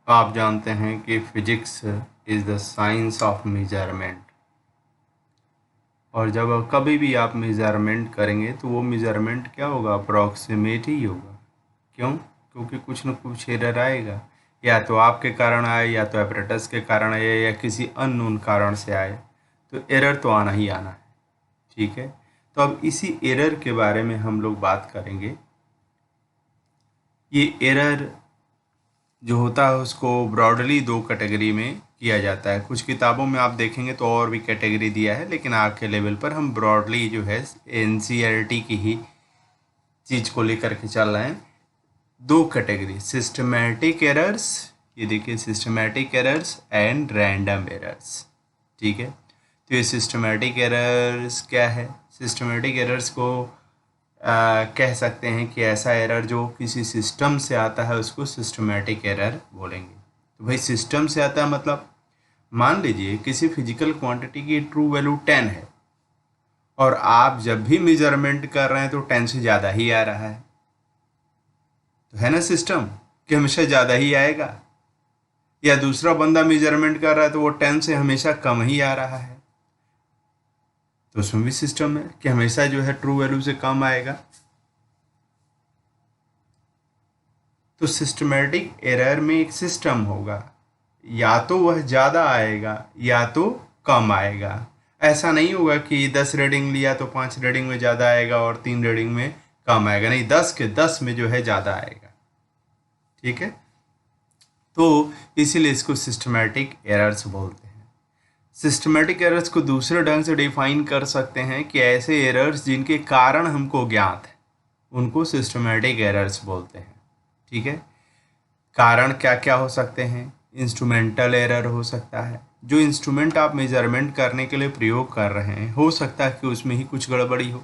तो आप जानते हैं कि physics is the science of measurement. और जब कभी भी आप मेजरमेंट करेंगे तो वो मेजरमेंट क्या होगा, अप्रॉक्सीमेट ही होगा। क्यों? क्योंकि कुछ न कुछ एरर आएगा, या तो आपके कारण आए, या तो एपरेटस के कारण आए, या किसी अननोन कारण से आए। तो एरर तो आना ही आना है। ठीक है, तो अब इसी एरर के बारे में हम लोग बात करेंगे। ये एरर जो होता है उसको ब्रॉडली दो कैटेगरी में किया जाता है। कुछ किताबों में आप देखेंगे तो और भी कैटेगरी दिया है, लेकिन आज के लेवल पर हम ब्रॉडली जो है एनसीईआरटी की ही चीज़ को लेकर के चल रहे हैं। दो कैटेगरी, सिस्टमैटिक एरर्स, ये देखिए systematic errors and random errors. ठीक है, तो ये सिस्टमैटिक एरर्स क्या है? सिस्टमैटिक एरर्स को कह सकते हैं कि ऐसा एरर जो किसी सिस्टम से आता है उसको सिस्टमैटिक एरर बोलेंगे। तो भाई सिस्टम से आता है मतलब मान लीजिए किसी फिजिकल क्वांटिटी की ट्रू वैल्यू 10 है और आप जब भी मेजरमेंट कर रहे हैं तो 10 से ज़्यादा ही आ रहा है, तो है ना सिस्टम कि हमेशा ज़्यादा ही आएगा। या दूसरा बंदा मेजरमेंट कर रहा है तो वो 10 से हमेशा कम ही आ रहा है, तो उसमें भी सिस्टम है कि हमेशा जो है ट्रू वैल्यू से कम आएगा। तो सिस्टमैटिक एरर में एक सिस्टम होगा, या तो वह ज़्यादा आएगा या तो कम आएगा। ऐसा नहीं होगा कि 10 रीडिंग लिया तो 5 रीडिंग में ज़्यादा आएगा और 3 रीडिंग में कम आएगा, नहीं, 10 के 10 में जो है ज़्यादा आएगा। ठीक है, तो इसीलिए इसको सिस्टमैटिक एरर्स बोलते हैं। सिस्टमैटिक एरर्स को दूसरे ढंग से डिफाइन कर सकते हैं कि ऐसे एरर्स जिनके कारण हमको ज्ञात है उनको सिस्टमैटिक एरर्स बोलते हैं। ठीक है, कारण क्या क्या हो सकते हैं? इंस्ट्रूमेंटल एरर हो सकता है, जो इंस्ट्रूमेंट आप मेजरमेंट करने के लिए प्रयोग कर रहे हैं हो सकता है कि उसमें ही कुछ गड़बड़ी हो।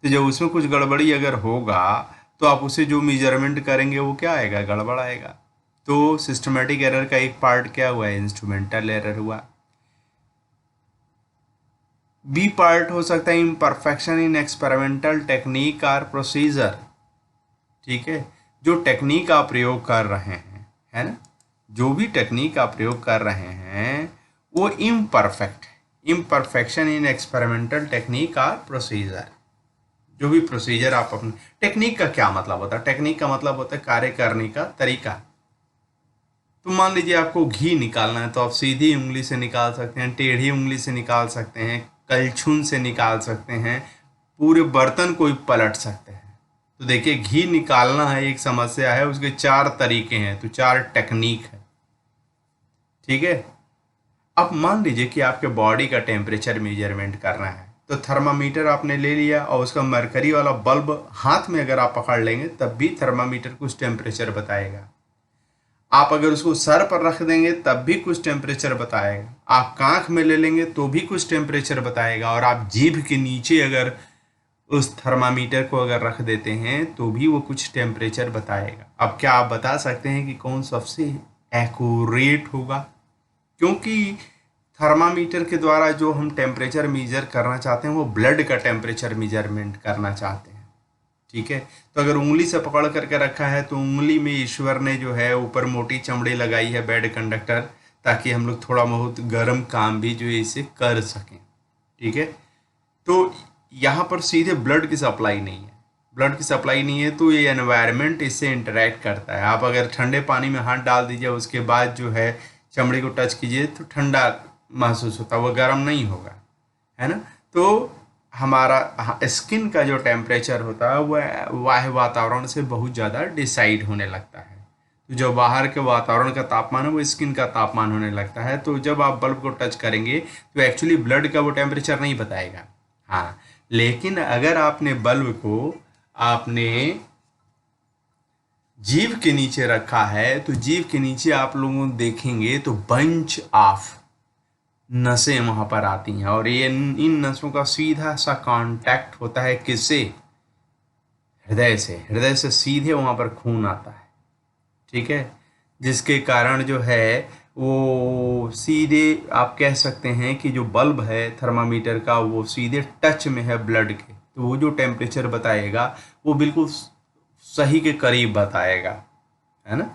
तो जब उसमें कुछ गड़बड़ी अगर होगा तो आप उसे जो मेजरमेंट करेंगे वो क्या आएगा, गड़बड़ आएगा। तो सिस्टमैटिक एरर का एक पार्ट क्या हुआ, इंस्ट्रूमेंटल एरर हुआ। बी पार्ट हो सकता है इम्परफेक्शन इन एक्सपेरिमेंटल टेक्निक और प्रोसीजर। ठीक है, जो टेक्निक आप प्रयोग कर रहे हैं, है ना, जो भी टेक्निक आप प्रयोग कर रहे हैं वो इम्परफेक्ट है। इम्परफेक्शन इन एक्सपेरिमेंटल टेक्निक और प्रोसीजर, जो भी प्रोसीजर आप अपने, टेक्निक का क्या मतलब होता है? टेक्निक का मतलब होता है कार्य करने का तरीका। तो मान लीजिए आपको घी निकालना है तो आप सीधी उंगली से निकाल सकते हैं, टेढ़ी उंगली से निकाल सकते हैं, कलछुल से निकाल सकते हैं, पूरे बर्तन को ही पलट सकते हैं। तो देखिए घी निकालना है एक समस्या है, उसके 4 तरीके हैं, तो 4 टेक्निक है। ठीक है, अब मान लीजिए कि आपके बॉडी का टेम्परेचर मेजरमेंट करना है, तो थर्मामीटर आपने ले लिया और उसका मरकरी वाला बल्ब हाथ में अगर आप पकड़ लेंगे तब भी थर्मामीटर कुछ टेम्परेचर बताएगा। आप अगर उसको सर पर रख देंगे तब भी कुछ टेम्परेचर बताएगा। आप कांख में ले लेंगे तो भी कुछ टेम्परेचर बताएगा, और आप जीभ के नीचे अगर उस थर्मामीटर को अगर रख देते हैं तो भी वो कुछ टेम्परेचर बताएगा। अब क्या आप बता सकते हैं कि कौन सबसे एक्यूरेट होगा? क्योंकि थर्मामीटर के द्वारा जो हम टेम्परेचर मेजर करना चाहते हैं वो ब्लड का टेम्परेचर मेजरमेंट करना चाहते हैं। ठीक है, तो अगर उंगली से पकड़ करके रखा है तो उंगली में ईश्वर ने जो है ऊपर मोटी चमड़ी लगाई है, बेड कंडक्टर, ताकि हम लोग थोड़ा बहुत गर्म काम भी जो है इसे कर सकें। ठीक है, तो यहाँ पर सीधे ब्लड की सप्लाई नहीं है, ब्लड की सप्लाई नहीं है, तो ये एनवायरनमेंट इससे इंटरेक्ट करता है। आप अगर ठंडे पानी में हाथ डाल दीजिए उसके बाद जो है चमड़ी को टच कीजिए तो ठंडा महसूस होता है, वो गर्म नहीं होगा, है ना। तो हमारा स्किन का जो टेम्परेचर होता है वह बाह्य वातावरण से बहुत ज़्यादा डिसाइड होने लगता है। तो जो बाहर के वातावरण का तापमान है वो स्किन का तापमान होने लगता है। तो जब आप बल्ब को टच करेंगे तो एक्चुअली ब्लड का वो टेम्परेचर नहीं बताएगा। हाँ, लेकिन अगर आपने बल्ब को आपने जीभ के नीचे रखा है तो जीभ के नीचे आप लोगों देखेंगे तो बंच ऑफ नसें वहां पर आती हैं, और ये इन नसों का सीधा सा कांटेक्ट होता है किससे? हृदय से। हृदय से सीधे वहां पर खून आता है। ठीक है, जिसके कारण जो है वो सीधे आप कह सकते हैं कि जो बल्ब है थर्मामीटर का वो सीधे टच में है ब्लड के, तो वो जो टेम्परेचर बताएगा वो बिल्कुल सही के करीब बताएगा, है ना।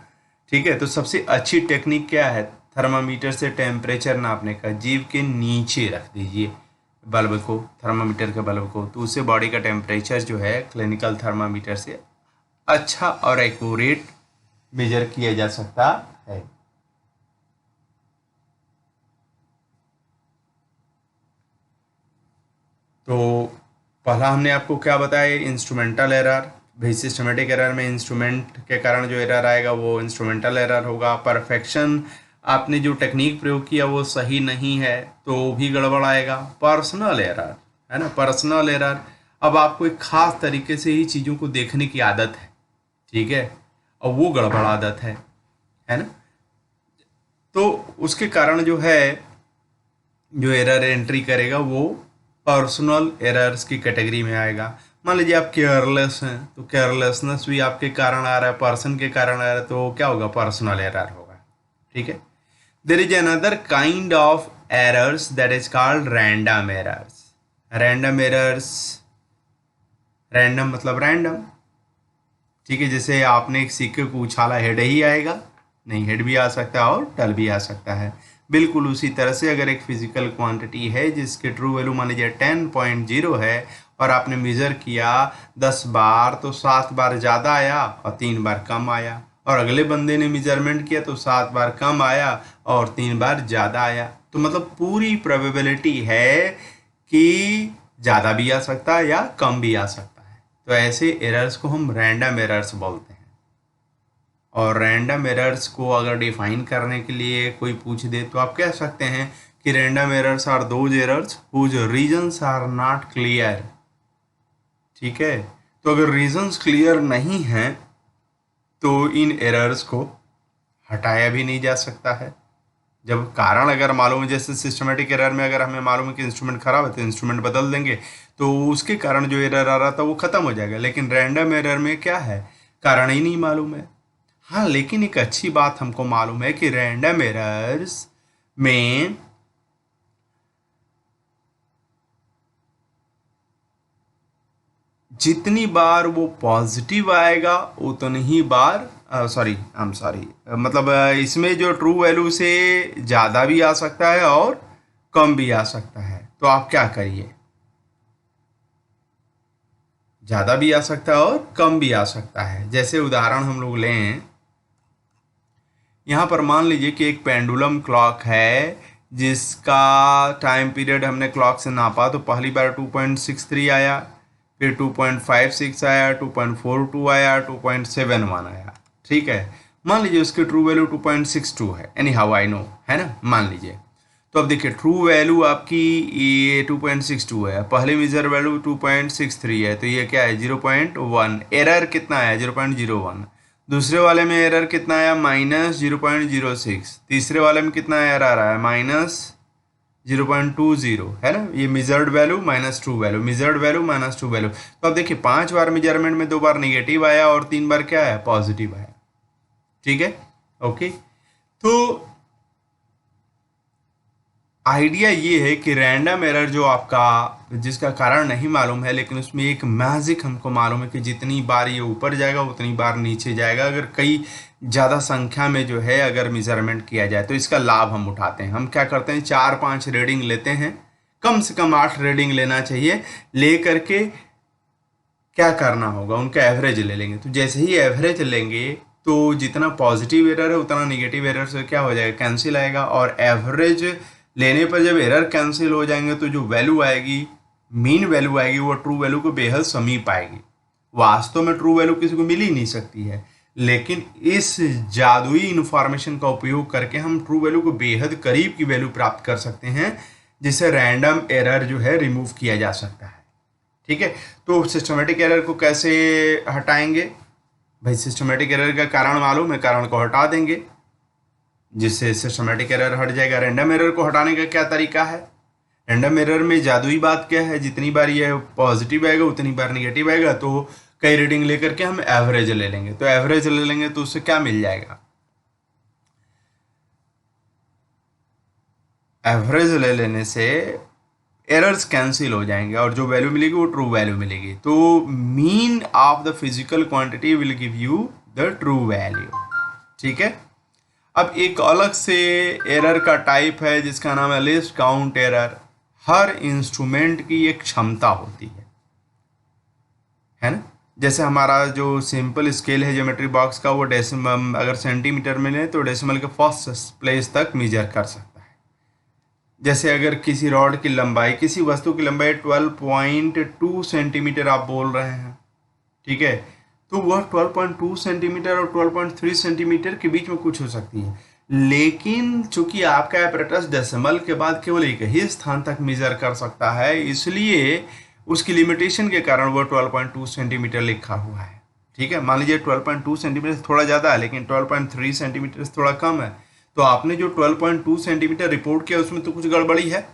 ठीक है, तो सबसे अच्छी टेक्निक क्या है? थर्मामीटर से टेम्परेचर नापने का, जीभ के नीचे रख दीजिए बल्ब को, थर्मामीटर के बल्ब को, तो उससे बॉडी का टेम्परेचर जो है क्लिनिकल थर्मामीटर से अच्छा और एक्यूरेट मेजर किया जा सकता है। तो पहला हमने आपको क्या बताया, इंस्ट्रूमेंटल एरर। भाई सिस्टमेटिक एरर में इंस्ट्रूमेंट के कारण जो एरर आएगा वो इंस्ट्रूमेंटल एरर होगा। परफेक्शन, आपने जो टेक्निक प्रयोग किया वो सही नहीं है तो भी गड़बड़ आएगा। पर्सनल एरर है ना, पर्सनल एरर, अब आपको एक खास तरीके से ही चीज़ों को देखने की आदत है, ठीक है, और वो गड़बड़ आदत है ना, तो उसके कारण जो है जो एरर एंट्री करेगा वो पर्सनल एरर्स की कैटेगरी में आएगा। मान लीजिए आप केयरलेस हैं तो केयरलेसनेस भी आपके कारण आ रहा है, पर्सन के कारण आ रहा है, तो क्या होगा? पर्सनल एरर होगा। ठीक है, there is another kind of errors that is called random errors. Random errors, random मतलब रैंडम, ठीक है, जैसे आपने एक सिक्के को उछाला, हेड ही आएगा? नहीं, हेड भी आ सकता है और टल भी आ सकता है। बिल्कुल उसी तरह से अगर एक फिजिकल क्वांटिटी है जिसके ट्रू वैल्यू मान लीजिए 10.0 है और आपने मेज़र किया 10 बार तो 7 बार ज़्यादा आया और 3 बार कम आया, और अगले बंदे ने मेजरमेंट किया तो 7 बार कम आया और 3 बार ज़्यादा आया, तो मतलब पूरी प्रोबेबिलिटी है कि ज़्यादा भी आ सकता है या कम भी आ सकता है। तो ऐसे एरर्स को हम रैंडम एरर्स बोलते हैं। और रैंडम एरर्स को अगर डिफाइन करने के लिए कोई पूछ दे तो आप कह सकते हैं कि random errors are those errors whose reasons are not clear. ठीक है, तो अगर रीजंस क्लियर नहीं हैं तो इन एरर्स को हटाया भी नहीं जा सकता है। जब कारण अगर मालूम है, जैसे सिस्टमेटिक एरर में अगर हमें मालूम है कि इंस्ट्रूमेंट खराब है तो इंस्ट्रूमेंट बदल देंगे तो उसके कारण जो एरर आ रहा था वो खत्म हो जाएगा। लेकिन रैंडम एरर में क्या है, कारण ही नहीं मालूम है। हाँ, लेकिन एक अच्छी बात हमको मालूम है कि रैंडम एरर्स में जितनी बार वो पॉजिटिव आएगा उतनी ही बार मतलब इसमें जो ट्रू वैल्यू से ज़्यादा भी आ सकता है और कम भी आ सकता है। तो आप क्या करिए, ज़्यादा भी आ सकता है और कम भी आ सकता है। जैसे उदाहरण हम लोग लें, यहाँ पर मान लीजिए कि एक पेंडुलम क्लॉक है जिसका टाइम पीरियड हमने क्लॉक से नापा तो पहली बार 2.63 आया, फिर 2.56 आया, 2.42 आया, 2.71 आया। ठीक है, मान लीजिए उसकी ट्रू वैल्यू 2.62 है, एनी हाउ आई नो, है ना, मान लीजिए। तो अब देखिए ट्रू वैल्यू आपकी ये 2.62 है, पहले मेजर वैल्यू 2.63 है, तो ये क्या है 0.1, एरर कितना है 0.01। दूसरे वाले में एरर कितना आया -0.06, तीसरे वाले में कितना एरर आ रहा है -0.20, है ना, ये measured value minus true value, measured value minus true value. तो अब देखिए 5 बार मेजरमेंट में 2 बार निगेटिव आया और 3 बार क्या है पॉजिटिव आया। ठीक है, ओके, तो आइडिया ये है कि रैंडम एरर जो आपका जिसका कारण नहीं मालूम है लेकिन उसमें एक मैजिक हमको मालूम है कि जितनी बार ये ऊपर जाएगा उतनी बार नीचे जाएगा। अगर कई ज़्यादा संख्या में जो है अगर मेजरमेंट किया जाए तो इसका लाभ हम उठाते हैं। हम क्या करते हैं 4-5 रीडिंग लेते हैं, कम से कम 8 रीडिंग लेना चाहिए। ले करके क्या करना होगा, उनका एवरेज ले लेंगे। तो जैसे ही एवरेज लेंगे तो जितना पॉजिटिव एरर है उतना निगेटिव एरर से क्या हो जाएगा कैंसिल आएगा, और एवरेज लेने पर जब एरर कैंसिल हो जाएंगे तो जो वैल्यू आएगी, मीन वैल्यू आएगी, वो ट्रू वैल्यू को बेहद समीप आएगी। वास्तव में ट्रू वैल्यू किसी को मिल ही नहीं सकती है, लेकिन इस जादुई इंफॉर्मेशन का उपयोग करके हम ट्रू वैल्यू को बेहद करीब की वैल्यू प्राप्त कर सकते हैं, जिससे रैंडम एरर जो है रिमूव किया जा सकता है। ठीक है, तो सिस्टमेटिक एरर को कैसे हटाएंगे भाई? सिस्टमेटिक एरर का कारण मालूम है, कारण को हटा देंगे जिससे सिस्टमेटिक एरर हट जाएगा। रैंडम एरर को हटाने का क्या तरीका है? रैंडम एरर में जादुई बात क्या है, जितनी बार ये पॉजिटिव आएगा उतनी बार निगेटिव आएगा। तो कई रीडिंग लेकर के हम एवरेज ले लेंगे, तो एवरेज ले लेंगे तो उससे क्या मिल जाएगा, एवरेज ले लेने से एरर्स कैंसिल हो जाएंगे और जो वैल्यू मिलेगी वो ट्रू वैल्यू मिलेगी। तो mean of the physical quantity will give you the true value. ठीक है। अब एक अलग से एरर का टाइप है जिसका नाम है लीस्ट काउंट एरर। हर इंस्ट्रूमेंट की एक क्षमता होती है ना। जैसे हमारा जो सिंपल स्केल है ज्योमेट्री बॉक्स का, वो डेसिमल अगर सेंटीमीटर में लें तो डेसिमल के फर्स्ट प्लेस तक मेजर कर सकता है। जैसे अगर किसी रॉड की लंबाई, किसी वस्तु की लंबाई 12.2 सेंटीमीटर आप बोल रहे हैं, ठीक है, तो वह 12.2 सेंटीमीटर और 12.3 सेंटीमीटर के बीच में कुछ हो सकती है। लेकिन चूंकि आपका एपरेटस डेसिमल के बाद केवल एक ही स्थान तक मेजर कर सकता है, इसलिए उसकी लिमिटेशन के कारण वह 12.2 सेंटीमीटर लिखा हुआ है। ठीक है, मान लीजिए 12.2 सेंटीमीटर से थोड़ा ज़्यादा है, लेकिन 12.3 सेंटीमीटर से थोड़ा कम है, तो आपने जो 12.2 सेंटीमीटर रिपोर्ट किया उसमें तो कुछ गड़बड़ी है।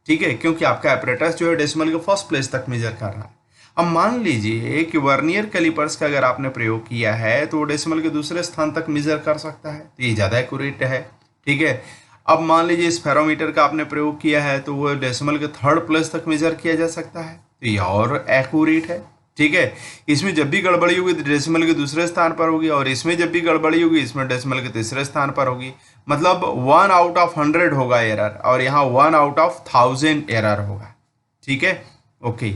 ठीक है, क्योंकि आपका एपरेटस जो है डेसिमल के फर्स्ट प्लेस तक मेजर कर रहा है। अब मान लीजिए कि वर्नियर कैलिपर्स का अगर आपने प्रयोग किया है तो वो डेसिमल के दूसरे स्थान तक मेजर कर सकता है, तो ये ज़्यादा एक्यूरेट है। ठीक है, अब मान लीजिए स्फेरोमीटर का आपने प्रयोग किया है तो वो डेसिमल के थर्ड प्लेस तक मेजर किया जा सकता है, तो ये और एक्यूरेट है। ठीक है, इसमें जब भी गड़बड़ी होगी तो डेसिमल के दूसरे स्थान पर होगी, और इसमें जब भी गड़बड़ी होगी इसमें डेसिमल के तीसरे स्थान पर होगी। मतलब 1 आउट ऑफ 100 होगा एरर, और यहाँ 1 आउट ऑफ 1000 एरर होगा। ठीक है, ओके।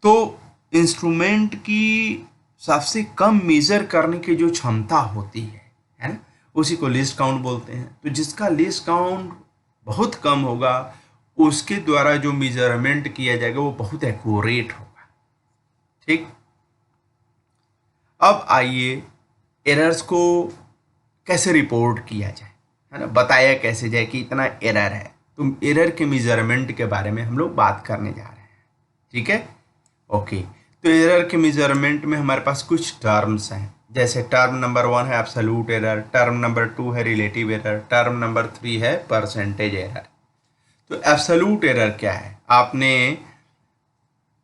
तो इंस्ट्रूमेंट की सबसे कम मेजर करने की जो क्षमता होती है ना, उसी को लीस्ट काउंट बोलते हैं। तो जिसका लीस्ट काउंट बहुत कम होगा उसके द्वारा जो मेजरमेंट किया जाएगा वो बहुत एक्यूरेट होगा। ठीक, अब आइए एरर्स को कैसे रिपोर्ट किया जाए, है ना, बताया कैसे जाए कि इतना एरर है। तो एरर के मेजरमेंट के बारे में हम लोग बात करने जा रहे हैं। ठीक है, ओके। तो एरर के मेजरमेंट में हमारे पास कुछ टर्म्स हैं, जैसे टर्म नंबर 1 है एब्सोल्यूट एरर, टर्म नंबर 2 है रिलेटिव एरर, टर्म नंबर 3 है परसेंटेज एरर। तो एब्सोल्यूट एरर क्या है? आपने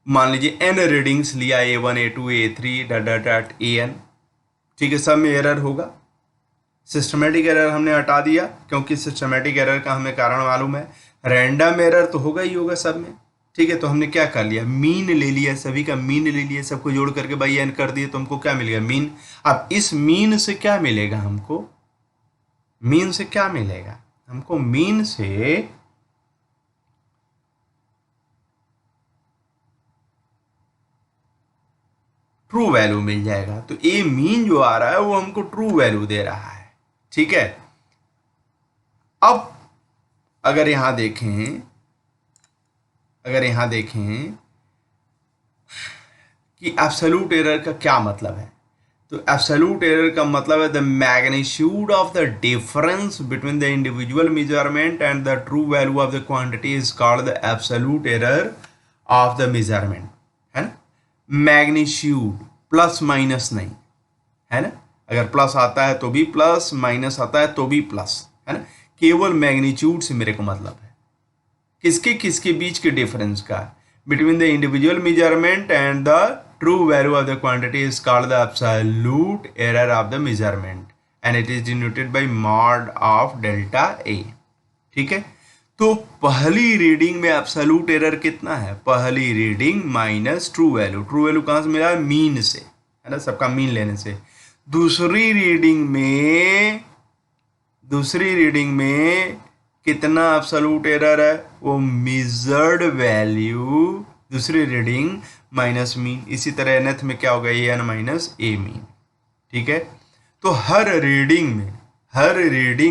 मान लीजिए n रीडिंग्स लिया, A1 A2 A3 dot dot dot AN, ठीक है, सब में एरर होगा। सिस्टमेटिक एरर हमने हटा दिया क्योंकि सिस्टमेटिक एरर का हमें कारण मालूम है। रैंडम एरर तो होगा ही होगा सब में। ठीक है, तो हमने क्या कर लिया, मीन ले लिया, सभी का मीन ले लिया, सबको जोड़ करके बाई एन कर दिए, तो हमको क्या मिलेगा, मीन। अब इस मीन से क्या मिलेगा हमको, मीन से क्या मिलेगा हमको, मीन से ट्रू वैल्यू मिल जाएगा। तो ए मीन जो आ रहा है वो हमको ट्रू वैल्यू दे रहा है। ठीक है, अब अगर यहां देखें कि एब्सोल्यूट एरर का क्या मतलब है, तो एब्सोल्यूट एरर का मतलब है the magnitude of the difference between the individual measurement and the true value of the quantity is called the absolute error of the measurement, है ना। मैग्नीट्यूड, प्लस माइनस नहीं, है ना, अगर प्लस आता है तो भी प्लस, माइनस आता है तो भी प्लस, है ना। केवल मैग्नीट्यूड से मेरे को मतलब है किसके बीच के डिफरेंस का, between the individual measurement and the true value of the quantity is called the absolute error of the measurement and it is denoted by mod of delta a. ठीक है, तो पहली रीडिंग में एब्सोल्यूट एरर कितना है, पहली reading minus true value. True value कहाँ से मिला, मीन से, है ना, सबका मीन लेने से। दूसरी रीडिंग में कितना एब्सोल्यूट एरर है, वो मेजर्ड वैल्यू दूसरी रीडिंग माइनस मीन। इसी तरह nth में क्या होगा, एन माइनस ए मीन। ठीक है, तो हर रीडिंग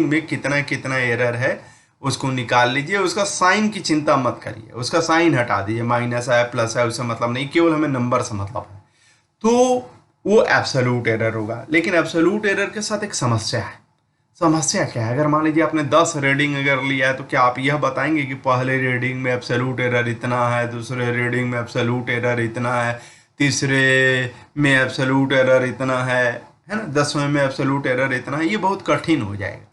में कितना एरर है उसको निकाल लीजिए। उसका साइन की चिंता मत करिए, उसका साइन हटा दीजिए, माइनस है प्लस है उससे मतलब नहीं, केवल हमें नंबर से मतलब है। तो वो एब्सोल्यूट एरर होगा। लेकिन एब्सोल्यूट एरर के साथ एक समस्या है। समस्या क्या है, अगर मान लीजिए आपने 10 रीडिंग अगर लिया है तो क्या आप यह बताएंगे कि पहले रीडिंग में एब्सोल्यूट एरर इतना है, दूसरे रीडिंग में एब्सोल्यूट एरर इतना है, तीसरे में एब्सोल्यूट एरर इतना है ना, 10वें में एब्सोल्यूट एरर इतना है? ये बहुत कठिन हो जाएगा।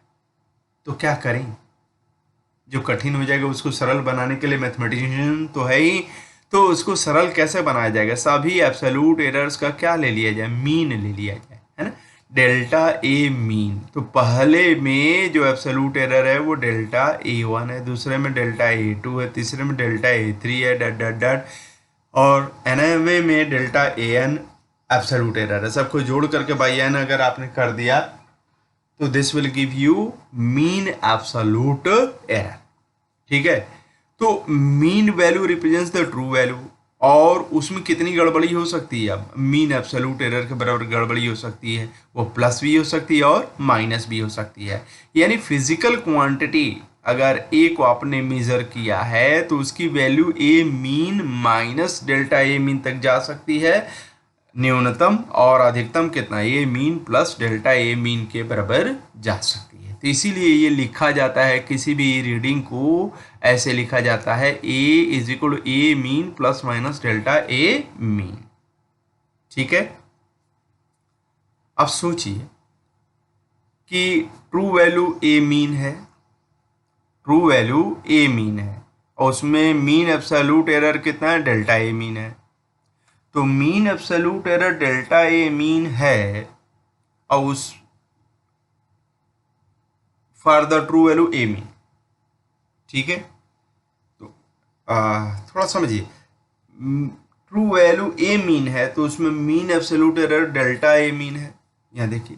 तो क्या करें, जो कठिन हो जाएगा उसको सरल बनाने के लिए मैथमेटिशियन तो है ही, तो उसको सरल कैसे बनाया जाएगा, सभी एब्सोल्यूट एरर्स का क्या ले लिया जाए, मीन ले लिया जाए, है ना, डेल्टा ए मीन। तो पहले में जो एब्सोल्यूट एरर है वो डेल्टा A1 है, दूसरे में डेल्टा A2 है, तीसरे में डेल्टा A3 है, डट डट डट, और nवें में डेल्टा AN एब्सोल्यूट एरर है। सबको जोड़ करके बाई एन अगर आपने कर दिया तो this will give you mean absolute error. ठीक है, तो mean value represents the true value, और उसमें कितनी गड़बड़ी हो सकती है? अब मीन एब्सोल्यूट एरर के बराबर गड़बड़ी हो सकती है, वो प्लस भी हो सकती है और माइनस भी हो सकती है। यानी फिजिकल क्वांटिटी अगर ए को आपने मेजर किया है तो उसकी value a mean minus delta a mean तक जा सकती है, न्यूनतम, और अधिकतम कितना? ए mean plus delta a mean के बराबर जा सकती है। तो इसीलिए ये लिखा जाता है, किसी भी रीडिंग को ऐसे लिखा जाता है, a is equal to a mean plus minus delta a mean. ठीक है, अब सोचिए कि ट्रू वैल्यू ए मीन है, ट्रू वैल्यू ए मीन है, और उसमें मीन एब्सोल्यूट एरर कितना है? डेल्टा ए मीन है। तो mean absolute error delta a mean है, और उस for the true value a mean. ठीक है, तो थोड़ा समझिए, ट्रू वैल्यू ए मीन है तो उसमें mean absolute error delta a mean है। यहां देखिए,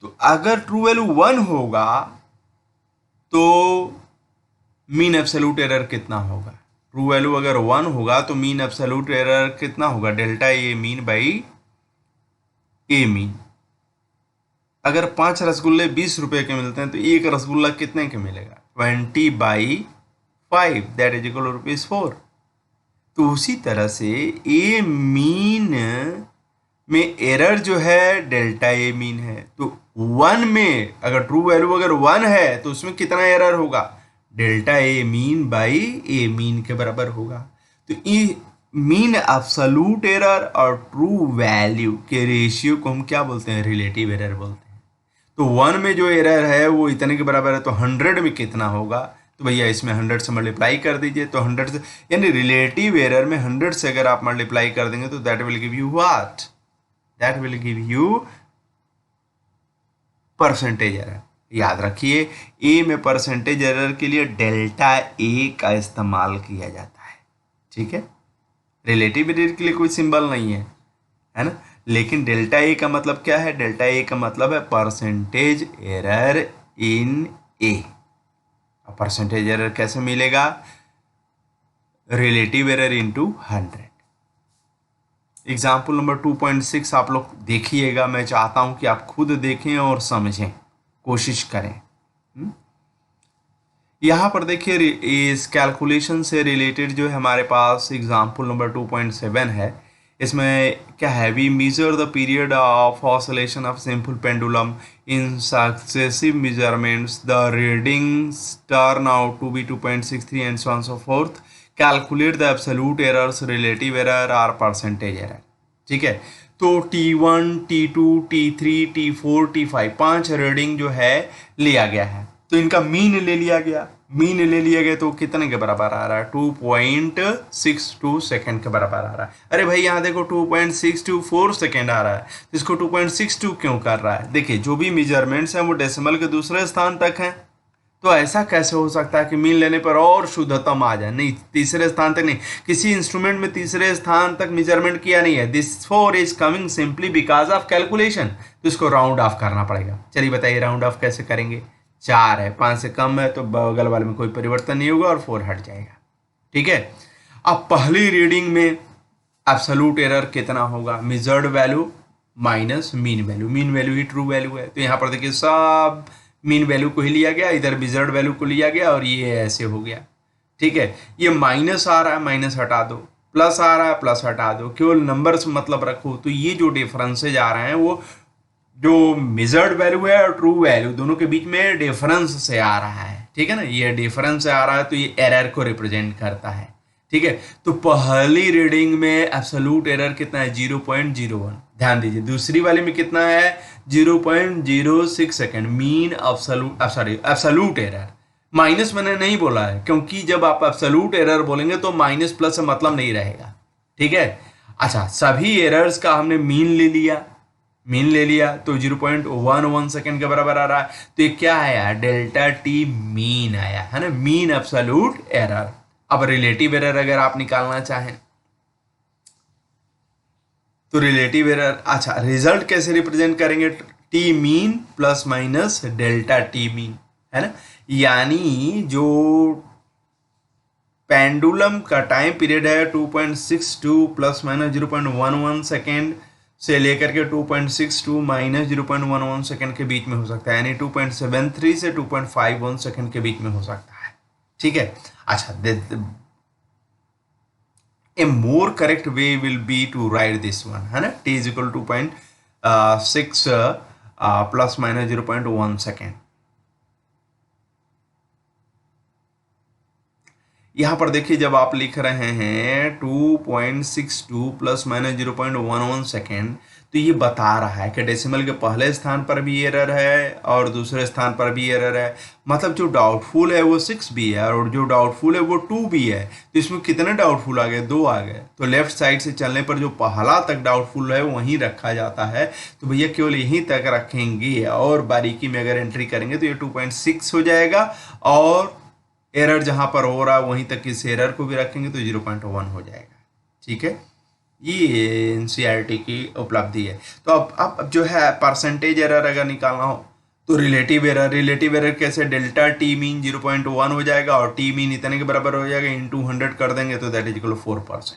तो अगर ट्रू वैल्यू 1 होगा तो मीन एब्सोल्यूट एरर कितना होगा? ट्रू वैल्यू अगर 1 होगा तो मीन एब्सोल्यूट एरर कितना होगा? Delta a mean by A mean. अगर 5 रसगुल्ले 20 रुपए के मिलते हैं तो एक रसगुल्ला कितने के मिलेगा? 20/5, दैट इज इक्वल टू ₹4। तो उसी तरह से ए मीन में एरर जो है डेल्टा ए मीन है, तो 1 में अगर ट्रू वैल्यू अगर 1 है तो उसमें कितना एरर होगा? Delta a mean by A mean के बराबर होगा। तो ये मीन एब्सोल्यूट एरर और ट्रू वैल्यू के रेशियो को हम क्या बोलते हैं? रिलेटिव एरर बोलते हैं। तो 1 में जो एरर है वो इतने के बराबर है, तो 100 में कितना होगा? तो भैया इसमें 100 से मल्टीप्लाई कर दीजिए, तो 100 से, यानी रिलेटिव एरर में 100 से अगर आप मल्टीप्लाई कर देंगे तो that will give you what? That will give you percentage error. याद रखिए, ए में परसेंटेज एरर के लिए डेल्टा ए का इस्तेमाल किया जाता है। ठीक है, रिलेटिव एरर के लिए कोई सिंबल नहीं है ना, लेकिन डेल्टा ए का मतलब क्या है? डेल्टा ए का मतलब है percentage error in A. Percentage error कैसे मिलेगा? Relative error into 100। Example number 2.6 आप लोग देखिएगा, मैं चाहता हूं कि आप खुद देखें और समझें, कोशिश करें। यहाँ पर देखिए, इस कैलकुलेशन से रिलेटेड जो है हमारे पास एग्जाम्पल नंबर 2.7 है। इसमें क्या है? We measure the period of oscillation of simple pendulum in successive measurements, the readings turn out to be 2.63 and so on so forth. Calculate the absolute errors, relative error और percentage error. ठीक है, तो T1, T2, T3, T4, T5 5 reading जो है लिया गया है, तो इनका मीन ले लिया गया। मीन ले लिया गया तो कितने के बराबर आ रहा है? 2.62 सेकेंड के बराबर आ रहा है। अरे भाई यहाँ देखो 2.624 सेकेंड आ रहा है, तो इसको 2.62 क्यों कर रहा है? देखिए, जो भी मेजरमेंट्स हैं वो डेसिमल के दूसरे स्थान तक हैं, तो ऐसा कैसे हो सकता है कि मीन लेने पर और शुद्धतम आ जाए? नहीं, तीसरे स्थान तक नहीं, किसी इंस्ट्रूमेंट में तीसरे स्थान तक मेजरमेंट किया नहीं है। This 4 is coming simply because of calculation, तो इसको राउंड ऑफ करना पड़ेगा। चलिए बताइए राउंड ऑफ कैसे करेंगे? 4 है, 5 से कम है तो बगल वाले में कोई परिवर्तन नहीं होगा और 4 हट जाएगा। ठीक है, अब पहली रीडिंग में एब्सोल्यूट एरर कितना होगा? Measured value minus mean value. Mean value ही ट्रू वैल्यू है, तो यहाँ पर देखिए सब मीन वैल्यू को ही लिया गया, इधर मेजर्ड वैल्यू को लिया गया और ये ऐसे हो गया। ठीक है, ये माइनस आ रहा है, माइनस हटा दो, प्लस आ रहा है, प्लस हटा दो, केवल नंबर्स मतलब रखो। तो ये जो डिफरेंसेज आ रहे हैं वो जो मेजर्ड वैल्यू है और ट्रू वैल्यू दोनों के बीच में डिफरेंस से आ रहा है। ठीक है ना, ये डिफरेंस से आ रहा है तो ये एरर को रिप्रेजेंट करता है। ठीक है, तो पहली रीडिंग में एब्सोल्यूट एरर कितना है? 0.01। ध्यान दीजिए, दूसरी वाले में कितना है? 0.06 second. Mean absolute error. Minus मैंने नहीं बोला है, क्योंकि जब आप एब्सोल्यूट एरर बोलेंगे तो माइनस प्लस से मतलब नहीं रहेगा। ठीक है, अच्छा, सभी एरर्स का हमने मीन ले लिया, मीन ले लिया तो 0.11 सेकेंड के बराबर आ रहा है। तो ये क्या आया? डेल्टा टी मीन आया है ना, मीन एब्सोल्यूट एरर। अब रिलेटिव एरर अगर आप निकालना चाहें तो रिलेटिव एरर, अच्छा, रिजल्ट कैसे रिप्रेजेंट करेंगे? T mean plus minus delta T mean, है ना। यानी जो पेंडुलम का टाइम पीरियड है 2.62 प्लस माइनस 0.11 सेकेंड से लेकर के 2.62 माइनस 0.11 सेकेंड के बीच में हो सकता है, यानी 2.73 से 2.51 सेकेंड के बीच में हो सकता है, ठीक है। अच्छा, a more correct way will be to write this one, है ना, t is equal to 2.6 plus minus 0.1 second. यहाँ पर देखिए जब आप लिख रहे हैं 2.62 प्लस माइनस 0.11 सेकेंड, तो ये बता रहा है कि डेसिमल के पहले स्थान पर भी एरर है और दूसरे स्थान पर भी एरर है। मतलब जो डाउटफुल है वो 6 भी है और जो डाउटफुल है वो 2 भी है। तो इसमें कितने डाउटफुल आ गए? 2 आ गए। तो लेफ्ट साइड से चलने पर जो पहला तक डाउटफुल है वहीं रखा जाता है। तो भैया केवल यहीं तक रखेंगे और बारीकी में अगर एंट्री करेंगे तो ये 2.6 हो जाएगा और एरर जहां पर हो रहा है वहीं तक इस एरर को भी रखेंगे तो 0.1 हो जाएगा, ठीक है। ये एनसीईआरटी की उपलब्धि है। तो अब जो है परसेंटेज एरर अगर निकालना हो तो रिलेटिव एरर कैसे? डेल्टा टी मीन 0.1 हो जाएगा और टी मीन इतने के बराबर हो जाएगा, इंटू 100 कर देंगे तो दैट इज इक्वल 4%।